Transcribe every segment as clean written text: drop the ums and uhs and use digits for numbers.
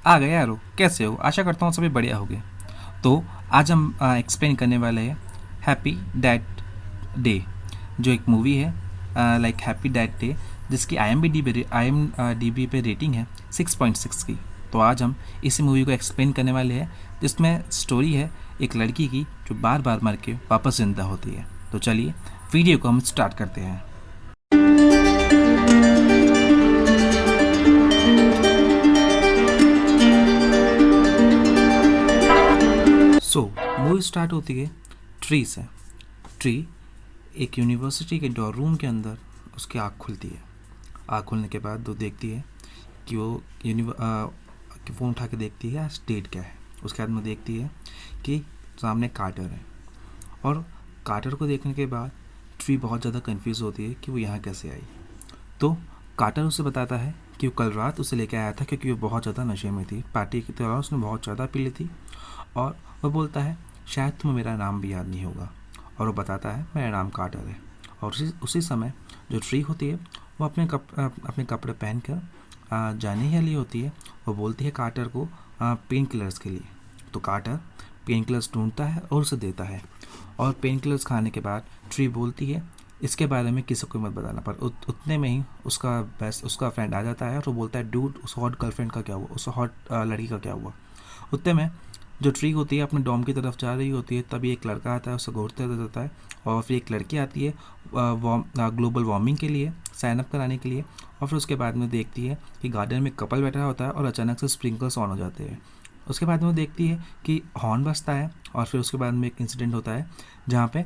आ गए यारो, कैसे हो? आशा करता हूँ सभी बढ़िया होगे। तो आज हम एक्सप्लेन करने वाले हैं हैप्पी डैड डे, जो एक मूवी है लाइक हैप्पी डैड डे, जिसकी आई एम डी बी पे रेटिंग है 6.6 की। तो आज हम इसी मूवी को एक्सप्लेन करने वाले हैं, जिसमें स्टोरी है एक लड़की की जो बार बार मर के वापस जिंदा होती है। तो चलिए वीडियो को हम स्टार्ट करते हैं। सो मूवी स्टार्ट होती है ट्री से। ट्री एक यूनिवर्सिटी के डॉर रूम के अंदर उसकी आँख खुलती है। आँख खुलने के बाद वो देखती है कि कि फ़ोन उठा के देखती है आज डेट क्या है। उसके बाद में देखती है कि सामने कार्टर है, और कार्टर को देखने के बाद ट्री बहुत ज़्यादा कंफ्यूज होती है कि वो यहाँ कैसे आई। तो कार्टर उसे बताता है कि वो कल रात उसे लेके आया था, क्योंकि वो बहुत ज़्यादा नशे में थी। पार्टी के दौरान उसने बहुत ज़्यादा पी ली थी, और वह बोलता है शायद तुम्हें मेरा नाम भी याद नहीं होगा, और वो बताता है मेरा नाम कार्टर है। और उसी समय जो ट्री होती है वो अपने कपड़े पहन कर जाने ही वाली होती है। वो बोलती है कार्टर को पेन किलर्स के लिए। तो कार्टर पेन किलर्स ढूंढता है और उसे देता है, और पेन किलर्स खाने के बाद ट्री बोलती है इसके बारे में किसी को मत बताना। पर उतने में ही उसका फ्रेंड आ जाता है, और वो बोलता है डूड उस हॉट गर्लफ्रेंड का क्या हुआ, उस हॉट लड़की का क्या हुआ। उतने में जो ट्री होती है अपने डॉम की तरफ जा रही होती है, तभी एक लड़का आता है, उसे घूरते रहता है। और फिर एक लड़की आती है ग्लोबल वार्मिंग के लिए साइन अप कराने के लिए। और फिर उसके बाद में देखती है कि गार्डन में कपल बैठा होता है, और अचानक से स्प्रिंकलर्स ऑन हो जाते हैं। उसके बाद में वो देखती है कि हॉर्न बजता है, और फिर उसके बाद में एक इंसिडेंट होता है जहाँ पे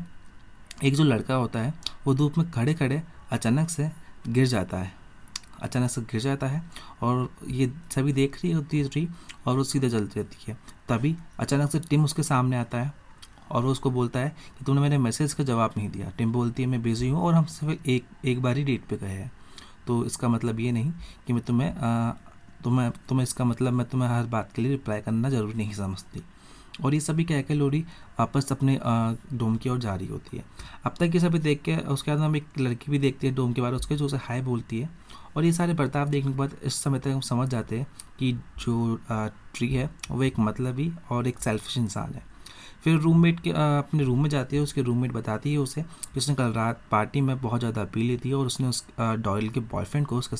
एक जो लड़का होता है वो धूप में खड़े खड़े अचानक से गिर जाता है। और ये सभी देख रही होती है ट्री, और वो सीधे चलती रहती है। तभी अचानक से टिम उसके सामने आता है, और वो उसको बोलता है कि तूने मेरे मैसेज का जवाब नहीं दिया। टिम बोलती है मैं बिज़ी हूँ, और हम सिर्फ एक बार ही डेट पे गए हैं। तो इसका मतलब ये नहीं कि मैं तुम्हें इसका मतलब मैं तुम्हें हर बात के लिए रिप्लाई करना ज़रूरी नहीं समझती। और ये सभी कह के लोरी वापस अपने डोम की ओर जा रही होती है। अब तक ये सभी देख के उसके बाद हम एक लड़की भी देखती है डोम के बाहर उसके, जो उसे हाय बोलती है। और ये सारे बर्ताव देखने के बाद इस समय तक हम समझ जाते हैं कि जो ट्री है वो एक मतलबी और एक सेल्फिश इंसान है। फिर अपने रूम में जाती है। उसके रूममेट बताती है उसे कि उसने कल रात पार्टी में बहुत ज़्यादा पी ली थी, और उसने उस डॉयल के बॉयफ्रेंड को उसके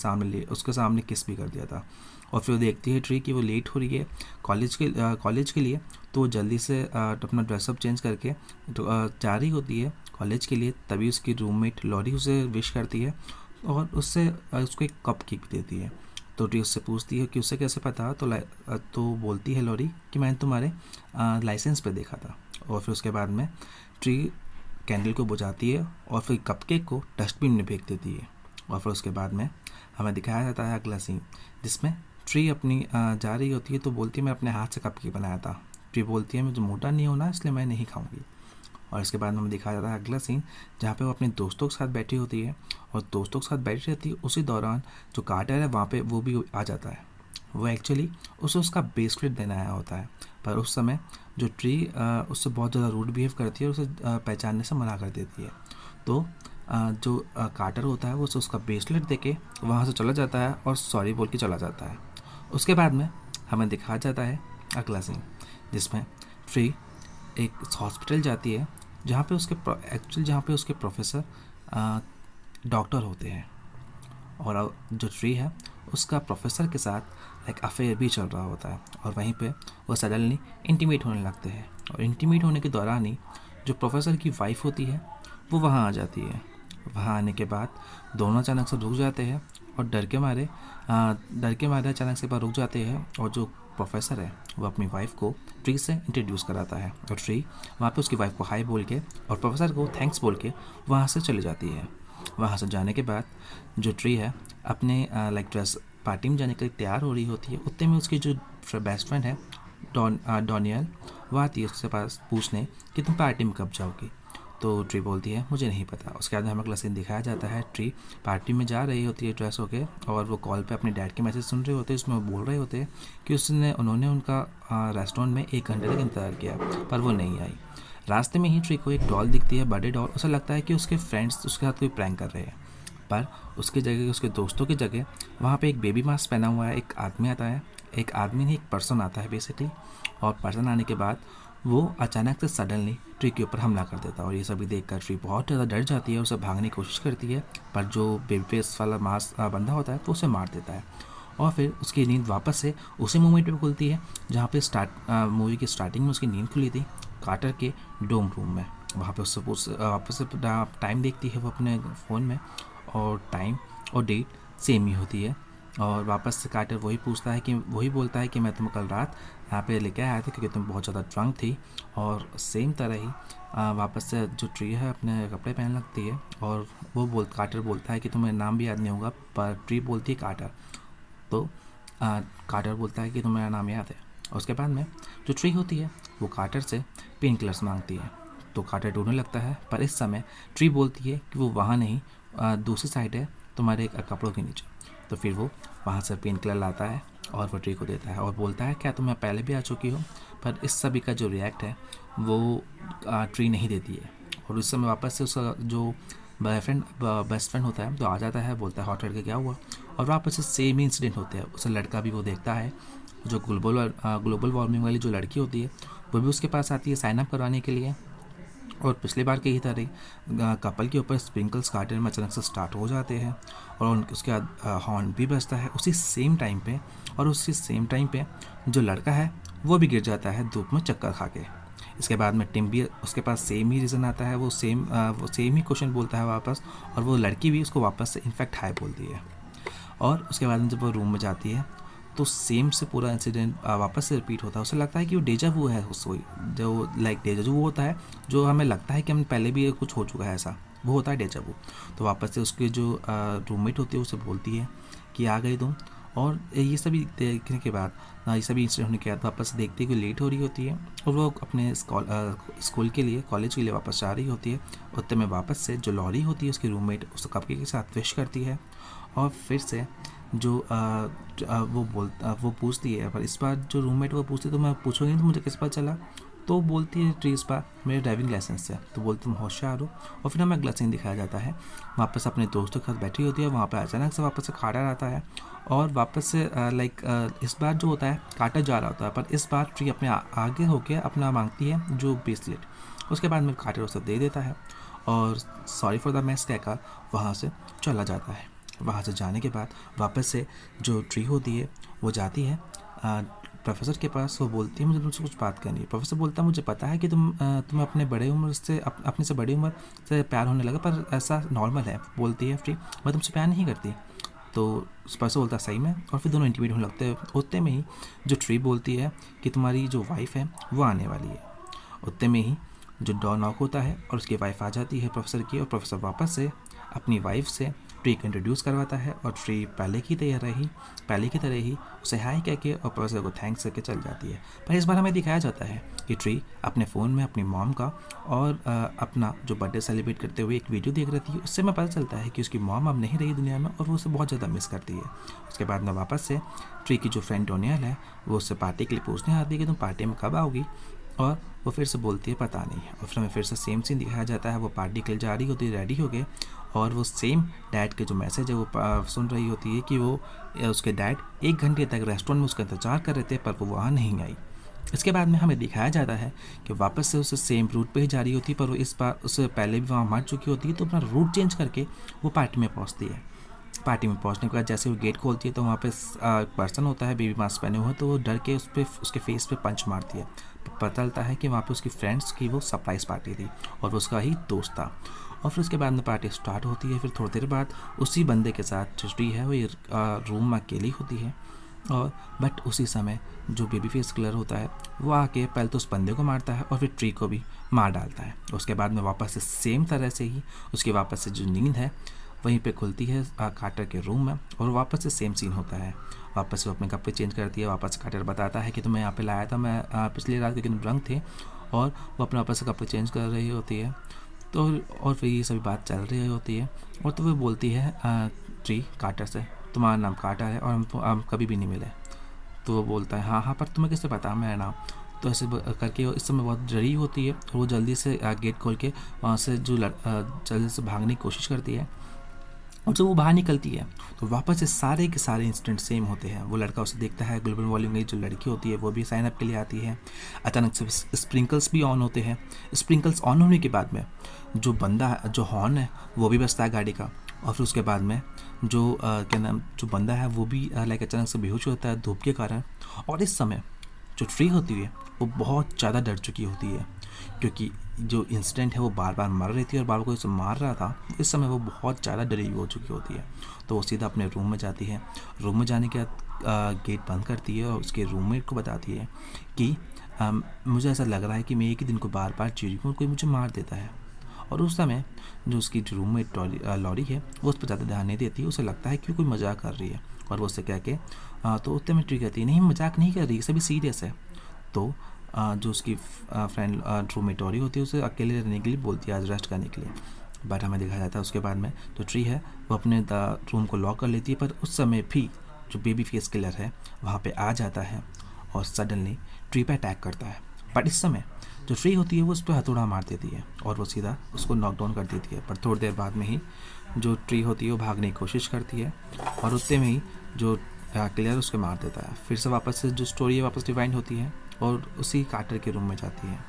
सामने किस भी कर दिया था। और फिर वो देखती है ट्री कि वो लेट हो रही है कॉलेज के लिए। तो वो जल्दी से अपना ड्रेसअप चेंज करके जा रही होती है कॉलेज के लिए। तभी उसकी रूममेट लॉरी उसे विश करती है, और उसको एक कप केक भी देती है। तो ट्री उससे पूछती है कि उसे कैसे पता। तो बोलती है लॉरी कि मैंने तुम्हारे लाइसेंस पे देखा था। और फिर उसके बाद में ट्री कैंडल को बुझाती है, और फिर कपकेक को डस्टबिन में फेंक देती है। और फिर उसके बाद में हमें दिखाया जाता है अगला सीन, जिसमें ट्री अपनी जा रही होती है। तो बोलती है मैं अपने हाथ से कपकेक बनाया था। ट्री बोलती है मुझे मोटा नहीं होना, इसलिए मैं नहीं खाऊंगी। और इसके बाद में हमें दिखाया जाता है अगला सीन, जहाँ पे वो अपने दोस्तों के साथ बैठी होती है। और दोस्तों के साथ बैठी रहती है, उसी दौरान जो कार्टर है वहाँ पे वो भी आ जाता है। वो एक्चुअली उसे उसका ब्रेसलेट देना आया होता है। पर उस समय जो ट्री उससे बहुत ज़्यादा रूड बिहेव करती है, और उसे पहचानने से मना कर देती है। तो जो कार्टर होता है वो उसे उसका ब्रेसलेट देके वहाँ से चला जाता है, और सॉरी बोल के चला जाता है। उसके बाद में हमें दिखाया जाता है अगला सीन, जिसमें ट्री एक हॉस्पिटल जाती है, जहाँ पे उसके प्रोफेसर डॉक्टर होते हैं। और जो ट्री है उसका प्रोफेसर के साथ एक अफेयर भी चल रहा होता है। और वहीं पे वो सडनली इंटीमेट होने लगते हैं, और इंटीमेट होने के दौरान ही जो प्रोफेसर की वाइफ होती है वो वहाँ आ जाती है। वहाँ आने के बाद दोनों अचानक से रुक जाते हैं, और डर के मारे अचानक से रुक जाते हैं। और जो प्रोफेसर है वो अपनी वाइफ को ट्री से इंट्रोड्यूस कराता है, और ट्री वहाँ पे उसकी वाइफ को हाय बोल के और प्रोफेसर को थैंक्स बोल के वहाँ से चली जाती है। वहाँ से जाने के बाद जो ट्री है अपने ड्रेस पार्टी में जाने के लिए तैयार हो रही होती है। उतने में उसकी जो बेस्ट फ्रेंड है डोनियल, वो आती है उसके पास पूछने कि तुम पार्टी में कब जाओगी। तो ट्री बोलती है मुझे नहीं पता। उसके बाद हमें अगला सीन दिखाया जाता है, ट्री पार्टी में जा रही होती है ड्रेस होके, और वो कॉल पे अपने डैड के मैसेज सुन रहे होते हैं। उसमें वो बोल रहे होते हैं कि उन्होंने उनका रेस्टोरेंट में 1 घंटे तक इंतज़ार किया, पर वो नहीं आई। रास्ते में ही ट्री को एक डॉल दिखती है, बर्थडे डॉल। उसे लगता है कि उसके फ्रेंड्स उसके साथ कोई प्रैंक कर रहे हैं, पर उसकी जगह उसके दोस्तों की जगह वहाँ पे एक बेबी मास्क पहना हुआ है एक आदमी आता है, एक आदमी नहीं, एक पर्सन आता है बेसिकली, और पर्सन आने के बाद वो अचानक से सडनली ट्री के ऊपर हमला कर देता है। और ये सभी देखकर ट्री बहुत ज़्यादा डर जाती है, उसे भागने की कोशिश करती है, पर जो बेबी फेस वाला मास्क बंदा होता है तो उसे मार देता है। और फिर उसकी नींद वापस से उसी मोमेंट पे खुलती है जहाँ पे मूवी की स्टार्टिंग में उसकी नींद खुली थी, कार्टर के डोम रूम में। वहाँ पे उससे वापस से टाइम देखती है वो अपने फ़ोन में, और टाइम और डेट सेम ही होती है। और वापस से कार्टर वही बोलता है कि मैं तुम्हें कल रात यहाँ पे लेके आया था क्योंकि तुम बहुत ज़्यादा ड्रंक थी। और सेम तरह ही वापस से जो ट्री है अपने कपड़े पहन लगती है, और कार्टर बोलता है कि तुम्हें नाम भी याद नहीं होगा, पर ट्री बोलती है कार्टर। तो कार्टर बोलता है कि तुम्हें मेरा नाम याद है। और उसके बाद में जो ट्री होती है वो कार्टर से पेन किलर्स मांगती है। तो कार्टर ढूंढने लगता है, पर इस समय ट्री बोलती है कि वो वहाँ नहीं, दूसरी साइड है तुम्हारे कपड़ों के नीचे। तो फिर वो वहाँ से पेन किलर लाता है और वो ट्री को देता है और बोलता है क्या तुम्हें पहले भी आ चुकी हो। पर इस सभी का जो रिएक्ट है वो ट्री नहीं देती है। और उस समय वापस से उसका जो बेस्ट फ्रेंड होता है तो आ जाता है, बोलता है हॉट लड़के क्या हुआ। और वापस से सेम ही इंसिडेंट होते हैं। उस लड़का भी वो देखता है, जो ग्लोबल वार्मिंग वाली जो लड़की होती है वो भी उसके पास आती है साइन अप करवाने के लिए। और पिछली बार की ही तरह कपल के ऊपर स्प्रिंकल्स कार्टन में अचानक से स्टार्ट हो जाते हैं, और उसके बाद हॉर्न भी बजता है उसी सेम टाइम पे। और उसी सेम टाइम पे जो लड़का है वो भी गिर जाता है धूप में चक्कर खा के। इसके बाद में टिम भी उसके पास सेम ही रीज़न आता है, वो सेम ही क्वेश्चन बोलता है वापस, और वो लड़की भी उसको वापस से इनफैक्ट हाई बोलती है। और उसके बाद में जब वो रूम में जाती है तो सेम से पूरा इंसिडेंट वापस से रिपीट होता है। उसे लगता है कि वो डेजा वू है, उसको जो लाइक डेजा वू होता है, जो हमें लगता है कि हमें पहले भी कुछ हो चुका है ऐसा, वो होता है डेजा वू। तो वापस से उसकी जो रूममेट होती है उसे बोलती है कि आ गई तुम। और ये सभी देखने के बाद, ये सभी इंसिडेंट होने के बाद वापस से देखते कि लेट हो रही होती है, और वो अपने स्कूल के लिए, कॉलेज के लिए वापस जा रही होती है। उतने में वापस से जो लॉरी होती है उसकी रूममेट उस कपके के साथ विश करती है। और फिर से जो वो पूछती है, पर इस बार जो रूममेट वो पूछती है तो मैं पूछूंगी तो मुझे किस बार चला। तो बोलती है ट्री इस बार मेरे ड्राइविंग लाइसेंस से। तो बोलती तुम होशियार हो। और फिर हमें अगला सीन दिखाया जाता है, वापस अपने दोस्तों के साथ बैठी होती है, वहाँ पर अचानक से वापस से कार्टर आता है। और वापस से इस बार जो होता है कार्टर जा रहा होता है, पर इस बार ट्री अपने आगे होकर अपना मांगती है जो ब्रेसलेट। उसके बाद में कार्टर उसे दे देता है और सॉरी फॉर द मैस कहकर वहाँ से चला जाता है। वहाँ से जाने के बाद वापस से जो ट्री होती है वो जाती है प्रोफेसर के पास। वो बोलती है मुझे तुमसे कुछ बात करनी है। प्रोफेसर बोलता है मुझे पता है कि तुम्हें अपने बड़े उम्र से अपने से बड़ी उम्र से प्यार होने लगा, पर ऐसा नॉर्मल है। बोलती है ट्री मैं तुमसे प्यार नहीं करती। तो प्रोफेसर बोलता है सही में। और फिर दोनों इंटीमेट होने लगते हैं। उतने में ही जो ट्री बोलती है कि तुम्हारी जो वाइफ है वो आने वाली है। उतने में ही जो डोर नॉक होता है और उसकी वाइफ आ जाती है प्रोफेसर की, और प्रोफेसर वापस से अपनी वाइफ से ट्री को इंट्रोड्यूस करवाता है। और ट्री पहले की तरह ही उसे हाय कह के और प्रोफेसर को थैंक्स करके चल जाती है। पर इस बार हमें दिखाया जाता है कि ट्री अपने फ़ोन में अपनी मॉम का और अपना जो बर्थडे सेलिब्रेट करते हुए एक वीडियो देख रही थी। उससे हमें पता चलता है कि उसकी मॉम अब नहीं रही दुनिया में और वो उसे बहुत ज़्यादा मिस करती है। उसके बाद में वापस से ट्री की जो फ्रेंड डोनियल है वो उससे पार्टी के लिए पूछने आती है कि तुम पार्टी में कब आओगी। और वो फिर से बोलती है पता नहीं। और फिर हमें फिर से सेम सीन दिखाया जाता है, वो पार्टी के लिए जा रही होती है रेडी हो गए, और वो सेम डैड के जो मैसेज है वो सुन रही होती है कि वो उसके डैड 1 घंटे तक रेस्टोरेंट में उसका इंतजार कर रहे थे, पर वो वहाँ नहीं आई। इसके बाद में हमें दिखाया जाता है कि वापस से उसे सेम रूट पे ही जा रही होती है, पर वो इस बार उससे पहले भी वहाँ मर चुकी होती है। तो अपना रूट चेंज करके वो पार्टी में पहुँचती है। पार्टी में पहुंचने के बाद जैसे वो गेट खोलती है तो वहाँ पे एक पर्सन होता है बेबी मास्क पहने हुए, तो वो डर के उसके फेस पे पंच मारती है। पता चलता है कि वहाँ पे उसकी फ्रेंड्स की वो सरप्राइज़ पार्टी थी और वो उसका ही दोस्त था। और फिर उसके बाद में पार्टी स्टार्ट होती है। फिर थोड़ी देर बाद उसी बंदे के साथ जो ट्री है वो रूम में अकेली होती है। और बट उसी समय जो बेबी फेस किलर होता है वो आके पहले तो उस बंदे को मारता है और फिर ट्री को भी मार डालता है। उसके बाद में वापस से सेम तरह से ही उसकी वापस से जो नींद है वहीं पे खुलती है कार्टर के रूम में, और वापस से सेम सीन होता है। वापस से वो अपने कपड़े चेंज करती है। वापस कार्टर बताता है कि तुम्हें यहाँ पे लाया था मैं पिछली रात क्योंकि तुम ड्रंक थे, और वो अपने वापस से कपड़े चेंज कर रही होती है। तो और फिर ये सभी बात चल रही होती है, और तो वो बोलती है ट्री कार्टर से तुम्हारा नाम कार्टर है और हम कभी भी नहीं मिले। तो वो बोलता है हाँ पर तुम्हें कैसे पता मेरा नाम। तो ऐसे करके इस समय बहुत डरी होती है और वो जल्दी से गेट खोल के वहाँ से जल्दी से भागने की कोशिश करती है। और जब वो बाहर निकलती है तो वापस से सारे के सारे इंसिडेंट सेम होते हैं। वो लड़का उसे देखता है, ग्लोबल वार्मिंग की जो लड़की होती है वो भी साइन अप के लिए आती है। अचानक से स्प्रिंकल्स भी ऑन होते हैं। स्प्रिंकल्स ऑन होने के बाद में जो बंदा है, जो हॉर्न है वो भी बजता है गाड़ी का। और फिर उसके बाद में जो क्या नाम, जो बंदा है वो भी लाइक अचानक से बेहोश होता है धूप के कारण। और इस समय जो ट्री होती है वो बहुत ज़्यादा डर चुकी होती है, क्योंकि जो इंसिडेंट है वो बार बार मर रही थी और बार बार कोई उसे मार रहा था। इस समय वो बहुत ज़्यादा डरी हुई हो चुकी होती है। तो वो सीधा अपने रूम में जाती है। रूम में जाने के बाद गेट बंद करती है और उसके रूममेट को बताती है कि मुझे ऐसा लग रहा है कि मैं एक ही दिन को बार बार जी रही हूँ और कोई मुझे मार देता है। और उस समय जो उसकी जो रूममेट लॉरी है वो उस पर ज़्यादा ध्यान नहीं देती। उसे लगता है कि कोई मजाक कर रही है और वो उससे कह के तो उतने में ट्री कहती है, नहीं मजाक नहीं कर रही, सभी सीरियस है। तो जो उसकी फ्रेंड रूममेट लॉरी होती है उसे अकेले रहने के लिए बोलती है, आज रेस्ट करने के लिए। बट हमें दिखाया जाता है उसके बाद में जो ट्री है वो अपने रूम को लॉक कर लेती है। पर उस समय भी जो बेबी फेस किलर है वहाँ पे आ जाता है और सडनली ट्री पे अटैक करता है। बट इस समय जो ट्री होती है वो उस पर हथौड़ा मार देती है और वो सीधा उसको नॉकडाउन कर देती है। पर थोड़ी देर बाद में ही जो ट्री होती है वो भागने की कोशिश करती है और उतने में ही जो किलर उसको मार देता है। फिर से वापस से जो स्टोरी है वापस डिवाइंड होती है और उसी कार्टर के रूम में जाती है।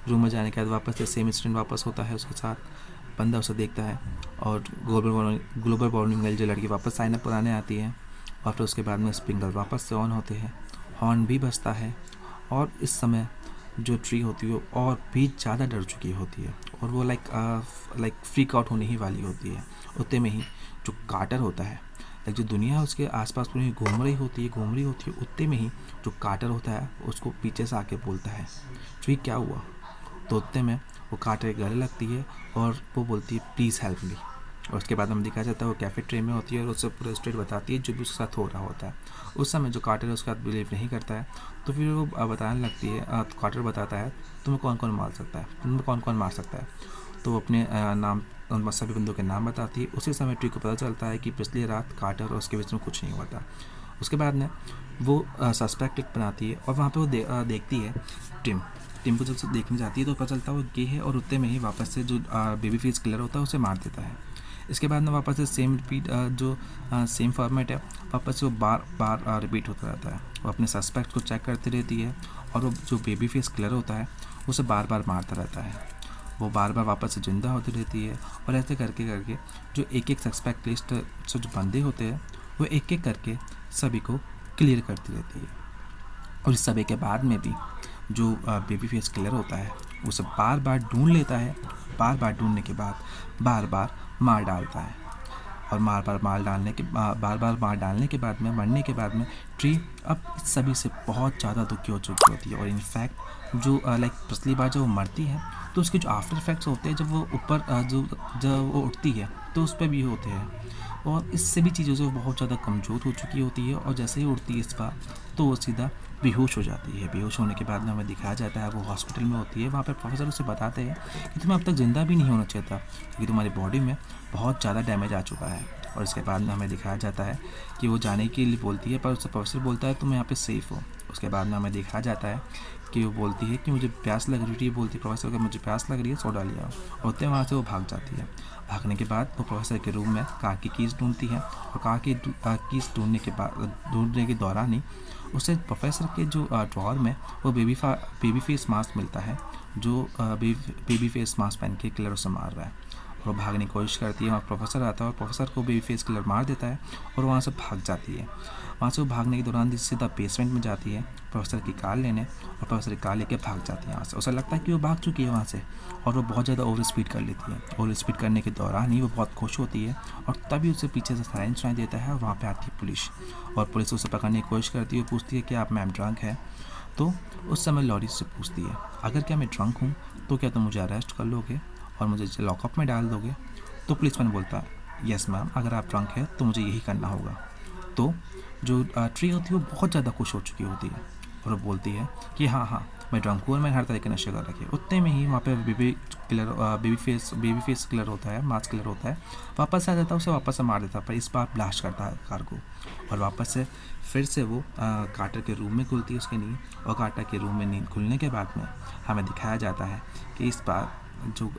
रूम में जाने के बाद वापस से सेम इंसिडेंट वापस होता है उसके साथ। बंदा उसे देखता है और ग्लोबल वार्मिंग वाली जो लड़की वापस साइन अप कराने आती है। और फिर उसके बाद में स्प्रिंकलर वापस से ऑन होते हैं, हॉर्न भी बजता है। और इस समय जो ट्री होती है वो और भी ज़्यादा डर चुकी होती है और वो लाइक फ्रीक आउट होने ही वाली होती है। उतने में ही जो कार्टर होता है, लाइक जो दुनिया उसके आसपास पूरी घूम रही होती है, उतने में ही जो कार्टर होता है उसको पीछे से आके बोलता है, ट्री क्या हुआ? तो उतने में वो कार्टर के गले लगती है और वो बोलती है, प्लीज़ हेल्प मी। और उसके बाद हमें दिखाया जाता है वो कैफे ट्रे में होती है और उससे पूरा स्टोरी बताती है जो भी उसके साथ हो रहा होता है। उस समय जो कार्टर है उसके साथ बिलीव नहीं करता है। तो फिर वो बताने लगती है, तो कार्टर बताता है तुम्हें कौन कौन मार सकता है, तुम्हें कौन कौन मार सकता है। तो वो अपने नाम सभी बंदों के नाम बताती है। उसी समय ट्री को पता चलता है कि पिछली रात कार्टर और उसके बीच में कुछ नहीं हुआ था। उसके बाद में वो सस्पेक्ट बनाती है और वहाँ पे वो देखती है टिम को। जब देखने जाती है तो पता चलता है वो गे है और उतने में ही वापस से जो बेबी फेस किलर होता है उसे मार देता है। इसके बाद में वापस से सेम रिपीट जो सेम फॉर्मेट है वापस से वो बार बार रिपीट होता रहता है। वो अपने सस्पेक्ट को चेक करती रहती है और वो जो बेबी फेस किलर होता है उसे बार बार मारता रहता है। वो बार बार वापस से जिंदा होती रहती है और ऐसे करके करके जो एक एक सस्पेक्ट लिस्ट से जो बंदे होते हैं वो एक एक करके सभी को क्लियर करती रहती है। और इस सभी के बाद में भी जो बेबी फेस किलर होता है उसे बार बार ढूंढ लेता है। बार बार ढूंढने के बाद बार बार मार डालता है और बार बार मार डालने के बाद में मरने के बाद में ट्री अब इस सभी से बहुत ज़्यादा दुखी हो चुकी होती है। और इनफैक्ट जो लाइक पिछली बार जब वो मरती है तो उसके जो आफ्टर इफेक्ट्स होते हैं जब वो ऊपर जब वो उठती है तो उस पर भी होते हैं। और इस सभी चीज़ों से वो बहुत ज़्यादा कमज़ोर हो चुकी होती है और जैसे ही उठती है इस बार तो वो सीधा बेहोश हो जाती है। बेहोश होने के बाद में हमें दिखाया जाता है वो हॉस्पिटल में होती है। वहाँ पे प्रोफेसर उसे बताते हैं कि तुम्हें अब तक ज़िंदा भी नहीं होना चाहिए था क्योंकि तुम्हारी बॉडी में बहुत ज़्यादा डैमेज आ चुका है। और इसके बाद में हमें दिखाया जाता है कि वो जाने के लिए बोलती है पर उससे प्रोफेसर बोलता है तुम यहाँ पे सेफ़ हो। उसके बाद में हमें दिखाया जाता है कि वो बोलती है कि मुझे प्यास लग रही है, बोलती है प्रोफेसर को मुझे प्यास लग रही है, सोडा लिया। और होते वहाँ से वो भाग जाती है। भागने के बाद वो प्रोफेसर के रूम में कार की कीज़ ढूंढती है और कार की कीज़ ढूंढने के दौरान ही उसे प्रोफेसर के जो ड्रॉअर में वो बेबी फेस मास्क मिलता है जो बेबी फेस मास्क पहन के किलर उसे मार रहा है। और वो भागने की कोशिश करती है, वहाँ प्रोफेसर आता है और प्रोफेसर को बेबी फेस किलर मार देता है और वहाँ से भाग जाती है। वहाँ से वो भागने के दौरान सीधा बेसमेंट में जाती है प्रोफेसर की कार लेने और प्रोफेसर की कार लेके भाग जाती है वहाँ से। उसे लगता है कि वो भाग चुकी है वहाँ से और वो बहुत ज़्यादा ओवर स्पीड कर लेती है। ओवर स्पीड करने के दौरान ही वो बहुत खुश होती है और तभी उसे पीछे से सायरन सुनाई देता है और वहाँ पर आती है पुलिस। और पुलिस उसे पकड़ने की कोशिश करती है, पूछती है कि आप मैम ड्रंक है। तो उस समय लॉरी से पूछती है अगर क्या मैं ड्रंक हूँ तो क्या तुम मुझे अरेस्ट कर लोगे और मुझे लॉकअप में डाल दोगे? तो पुलिसमैन बोलता है यस मैम, अगर आप ड्रंक है तो मुझे यही करना होगा। तो जो ट्री होती है वो बहुत ज़्यादा खुश हो चुकी होती है और वो बोलती है कि हाँ मैं ड्रंक हूँ और मैंने हर तरह के नशे कर रखे। उतने में ही वहाँ पे बेबी फेस किलर होता है, मास्क किलर होता है, वापस आ जाता है, उसे वापस से मार देता है, पर इस बार ब्लास्ट करता है कार को, और वापस से फिर से वो कार्टर के रूम में खुलती है उसकी नींद। और कार्टर के रूम में नींद खुलने के बाद में हमें दिखाया जाता है कि इस बार जो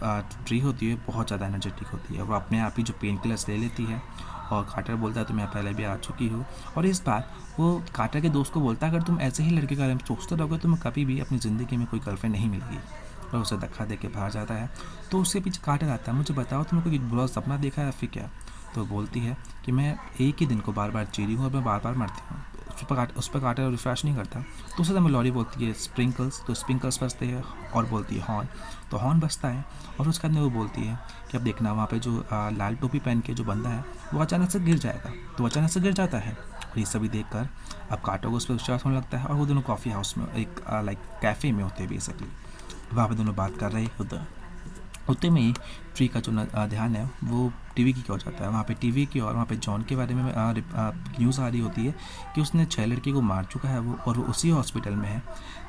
ट्री होती है बहुत ज़्यादा एनर्जेटिक होती है, वो अपने आप ही जो पेन किलर्स ले लेती है। और कार्टर बोलता है तुम यहाँ पहले भी आ चुकी हो, और इस बार वो कार्टर के दोस्त को बोलता है अगर तुम ऐसे ही लड़के के बारे में सोचते रहोगे तो तुम्हें कभी भी अपनी ज़िंदगी में कोई गर्लफ्रेंड नहीं मिलेगी, और उसे धक्का दे के बाहर जाता है। तो उसके पीछे कार्टर आता है, मुझे बताओ तुमने कोई बुरा सपना देखा है फिर क्या? तो बोलती है कि मैं एक ही दिन को बार बार जी रही हूँ और मैं बार बार मरती हूँ। उस पर कार्टर रिफ्रेश नहीं करता। तो उस समय लॉरी बोलती है स्प्रिंकल्स, तो स्प्रिंकल्स बजते हैं, और बोलती है हॉर्न, तो हॉर्न बजता है। और उसके बाद में वो बोलती है कि अब देखना वहाँ पे जो लाल टोपी पहन के जो बंदा है वो अचानक से गिर जाएगा। तो अचानक से गिर जाता है, और ये सभी देखकर अब कार्टर को उस पर विश्वास होने लगता है, और वो दोनों कॉफ़ी हाउस में एक लाइक कैफ़े में होते हैं बेसिकली, वहाँ पे दोनों बात कर रहे होते। उतने में ही ट्री का जो ध्यान है वो टीवी की ओर जाता है। वहाँ पे टीवी की और वहाँ पे जॉन के बारे में न्यूज़ आ रही होती है कि उसने 6 लड़की को मार चुका है वो, और वो उसी हॉस्पिटल में है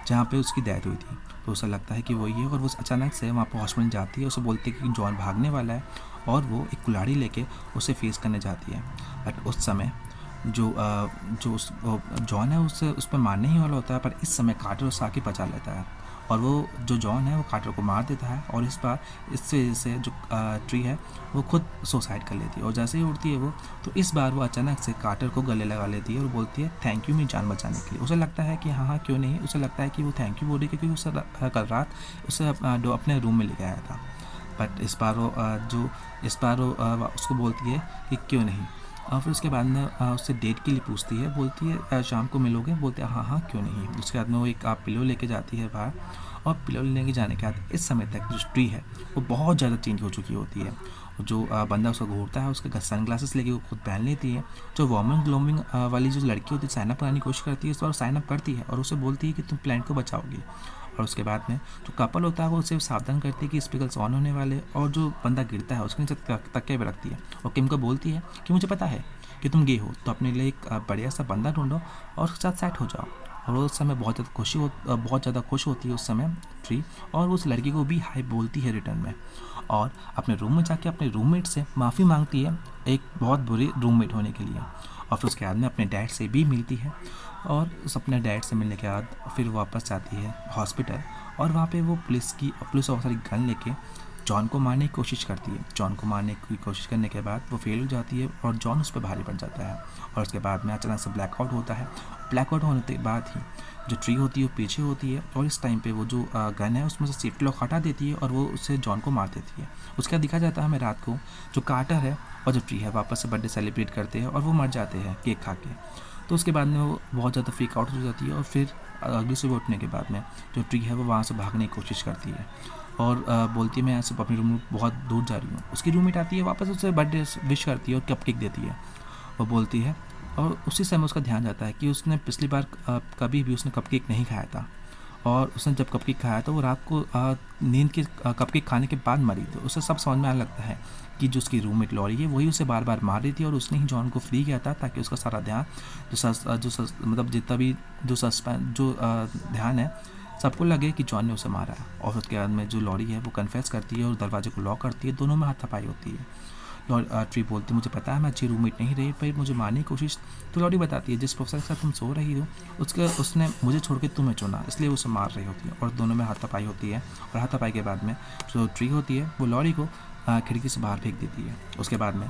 जहाँ पे उसकी डेथ हुई थी। तो उसे लगता है कि वही है, और वो अचानक से वहाँ पे हॉस्पिटल जाती है। उसे बोलती है कि जॉन भागने वाला है, और वो एक कुल्हाड़ी लेके उसे फेस करने जाती है। बट उस समय जो जॉन है उसे उस पर मारने ही वाला होता है, पर इस समय कार्टर उसे आके बचा लेता है, और वो जो जॉन है वो कार्टर को मार देता है। और इस बार इससे वजह से जो ट्री है वो खुद सुसाइड कर लेती है, और जैसे ही उड़ती है वो, तो इस बार वो अचानक से कार्टर को गले लगा लेती है और बोलती है थैंक यू मेरी जान बचाने के लिए। उसे लगता है कि हाँ क्यों नहीं, उसे लगता है कि वो थैंक यू बोल रही है क्योंकि उसे कल रात उसे अपने रूम में लेके आया था। बट इस बार वो उसको बोलती है कि क्यों नहीं, और फिर उसके बाद में उससे डेट के लिए पूछती है, बोलती है शाम को मिलोगे? बोलते हैं हाँ क्यों नहीं। उसके बाद में वो एक पिलो लेके जाती है बाहर, और पिलो लेने के जाने के बाद इस समय तक जो ट्री है वो बहुत ज़्यादा चेंज हो चुकी होती है। जो बंदा उसको घूरता है उसके सन ग्लासेस लेके वो खुद पहन लेती है। जो वार्मिंग ग्लोमिंग वाली जो लड़की होती है साइन अप कराने की कोशिश करती है, इस बार साइन अप करती है और उसे बोलती है कि तुम प्लान को बचाओगी। और उसके बाद में जो कपल होता है वो उसे सावधान करती है कि स्पीकर्स ऑन होने वाले, और जो बंदा गिरता है उसके नीचे तकिया पे रखती है, और किम को बोलती है कि मुझे पता है कि तुम गे हो, तो अपने लिए एक बढ़िया सा बंदा ढूंढो और उसके साथ सेट हो जाओ। और उस समय बहुत ज़्यादा खुश होती है उस समय ट्री, और उस लड़की को भी हाई बोलती है रिटर्न में, और अपने रूम में जाके अपने रूममेट से माफ़ी मांगती है एक बहुत बुरी रूममेट होने के लिए। और फिर उसके बाद में अपने डैड से भी मिलती है, और उस अपने डैड से मिलने के बाद फिर वापस जाती है हॉस्पिटल, और वहाँ पे वो पुलिस ऑफिसर की गन लेके जॉन को मारने की कोशिश करती है। जॉन को मारने की कोशिश करने के बाद वो फेल हो जाती है, और जॉन उस पर भारी पड़ जाता है। और उसके बाद में अचानक से ब्लैकआउट होता है। ब्लैकआउट होने के बाद ही जो ट्री होती है वो पीछे होती है, और इस टाइम पे वो जो गन है उसमें से सेफ्टी लॉक हटा देती है, और वो उससे जॉन को मार देती है। उसके बाद दिखा जाता है हमें रात को जो कार्टर है और जो ट्री है वापस से बर्थडे सेलिब्रेट करते हैं, और वो मर जाते हैं केक खा के। तो उसके बाद में वो बहुत ज़्यादा फ्रीक आउट हो जाती है, और फिर अगली सुबह उठने के बाद में जो ट्री है वो वहाँ से भागने की कोशिश करती है, और बोलती है मैं ऐसे अपनी रूम में बहुत दूर जा रही हूँ। उसकी रूममेट आती है, वापस उसे बर्थडे विश करती है और कपकेक देती है। वो बोलती है, और उसी समय उसका ध्यान जाता है कि उसने पिछली बार कभी भी उसने कपकेक नहीं खाया था, और उसने जब कपकेक खाया तो वो रात को नींद के कपकेक खाने के बाद मरी। तो उसे सब समझ में आने लगता है कि जो उसकी रूममेट लॉरी है वही उसे बार बार मार रही थी, और उसने ही जॉन को फ्री किया था ताकि उसका सारा ध्यान मतलब जितना भी जो ध्यान है सबको लगे कि जॉन ने उसे मारा है। और उसके बाद में जो लॉरी है वो कन्फेस करती है और दरवाजे को लॉक करती है, दोनों में हाथापाई होती है। ट्री बोलती है मुझे पता है मैं अच्छी रूममेट नहीं रही, पर मुझे मारने की कोशिश। तो लॉरी बताती है जिस प्रोफेसर के साथ तुम सो रही हो उसने मुझे छोड़ के तुम्हें चुना, इसलिए उसे मार रही होती है, और दोनों में हाथापाई होती है। और हाथापाई के बाद में जो ट्री होती है वो लॉरी को खिड़की से बाहर फेंक देती है। उसके बाद में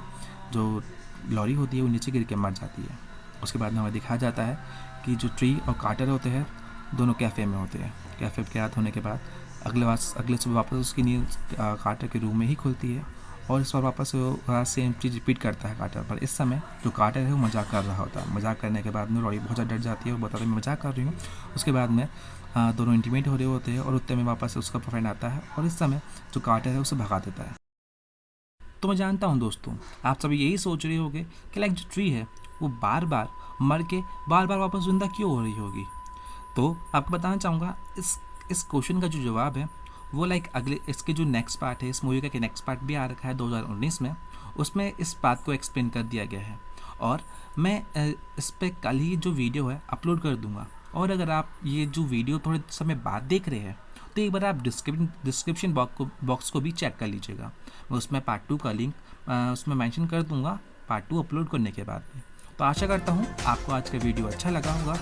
जो लॉरी होती है वो नीचे गिर के मर जाती है। उसके बाद में हमें दिखाया जाता है कि जो ट्री और कार्टर होते हैं दोनों कैफ़े में होते हैं। कैफ़े के याद होने के बाद अगले सुबह वापस उसकी नींद कार्टर के रूम में ही खुलती है, और इस बार वापस वो सेम चीज़ रिपीट करता है कार्टर पर। इस समय जो कार्टर है वो मजाक कर रहा होता है। मजाक करने के बाद में लॉरी बहुत ज़्यादा डर जाती है और बताती है मैं मजाक कर रही हूँ। उसके बाद में दोनों इंटीमेट हो रहे होते हैं, और उतने में वापस उसका फ्रेंड आता है, और इस समय जो कार्टर है उसे भगा देता है। तो मैं जानता हूँ दोस्तों आप सभी यही सोच रहे होंगे कि लाइक जो ट्री है वो बार बार मर के बार बार वापस जिंदा क्यों हो रही होगी। तो आपको बताना चाहूँगा इस क्वेश्चन का जो जवाब है वो लाइक अगले इसके जो नेक्स्ट पार्ट है, इस मूवी का नेक्स्ट पार्ट भी आ रखा है 2019 में, उसमें इस बात को एक्सप्लेन कर दिया गया है। और मैं इस पर कल ही जो वीडियो है अपलोड कर दूँगा, और अगर आप ये जो वीडियो थोड़े समय बाद देख रहे हैं तो एक बार आप डिस्क्रिप्शन बॉक्स को भी चेक कर लीजिएगा। मैं उसमें पार्ट 2 का लिंक उसमें मेंशन कर दूंगा पार्ट 2 अपलोड करने के बाद में। तो आशा करता हूँ आपको आज का वीडियो अच्छा लगा होगा,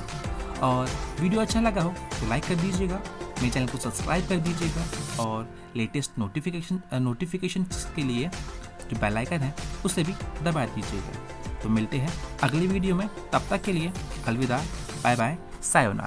और वीडियो अच्छा लगा हो तो लाइक कर दीजिएगा, मेरे चैनल को सब्सक्राइब कर दीजिएगा, और लेटेस्ट नोटिफिकेशन के लिए जो बेल आइकन है उसे भी दबा दीजिएगा। तो मिलते हैं अगली वीडियो में, तब तक के लिए अलविदा, बाय बाय, सायोनारा।